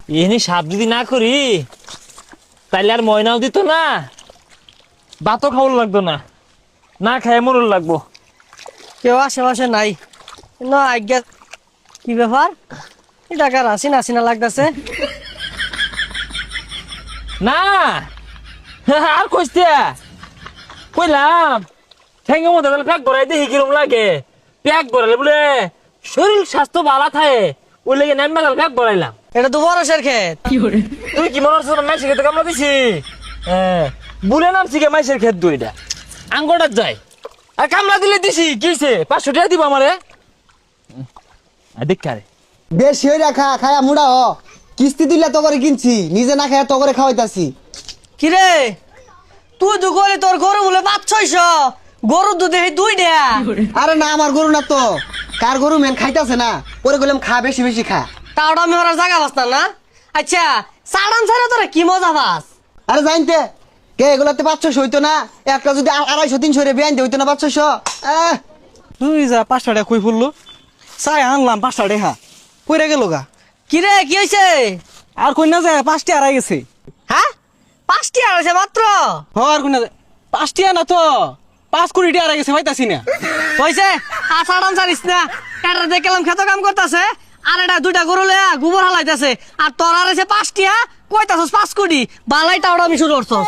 এনে সাপ যদি না করি তাইলে আর ময়নাও দিত না, ভাতও খাওয়ার লাগতো না, না খায় মরুর লাগবো। কেউ আশেপাশে নাই না আজ্ঞা। কি ব্যাপার, টাকা আসিনা আসিনা লাগতেছে। না আর কইতে কইলাম ঠেঙ্গের মধ্যে প্যাক ভরাই দেখি কিরম লাগে। প্যাক ভরালে বলে শরীর স্বাস্থ্য ভালো থাকে, ওই লেগে নাম্বার প্যাক ভরাইলাম। এটা তো বরসের ক্ষেত। তুই কি মনে হচ্ছে মাইসের খেতে কামলা দিছি? বুলে নামছি কে মাইসের খেত দুইটা আঙ্গটার যায় আর কামলা দিলে দিছি কি হইছে? 500 টাকা দিব আমারে। দেখ রে বেশি হয়ে রাখা খায়া মুড়া হ, কিস্তি দিলে তো করে কিনছি, নিজে না খায়া তো করে খাওয়াইতাছি। কিরে তুই তো গলি তোর গরু বলে 500-600, গরুর দুধ এই 2টা। আরে না আমার গরু না তো, কার গরু মেন খাইতাছে না, পরে বললাম খা বেশি বেশি খা। তাওটা আমি ওরা জায়গা বাস না। আচ্ছা সাড়ান ছাড়া তোরা কি মজা পাস? আরে জানতে কে এগুলাতে 500 হইতো না, একটা যদি 250-300 রে বেআইন হইতো না 500। তুই যা 5 টাকা কই পড়লো, চাই আনলাম 5 টাকা কইরা গেল গা। কিরে কি হয়েছে? আর কই না যায় 5 টাকা হারাই গেছে। হ্যাঁ 5টি আছে মাত্র? আর কই না যায় 5 টাকা না তো 5 কোটি টাকা হারাই গেছে, পাইতাছি না। হয়েছে আর সাড়ান ছাড়িস না। এটা দেখলাম খেত কাম করতেছে আর এটা 2টা গরু লয়া গোবর হালাইতেছে, আর তোর আর আছে 5টি কইতাছস 5 কোটি বালাইটা ওটা আমি শুরু করছস।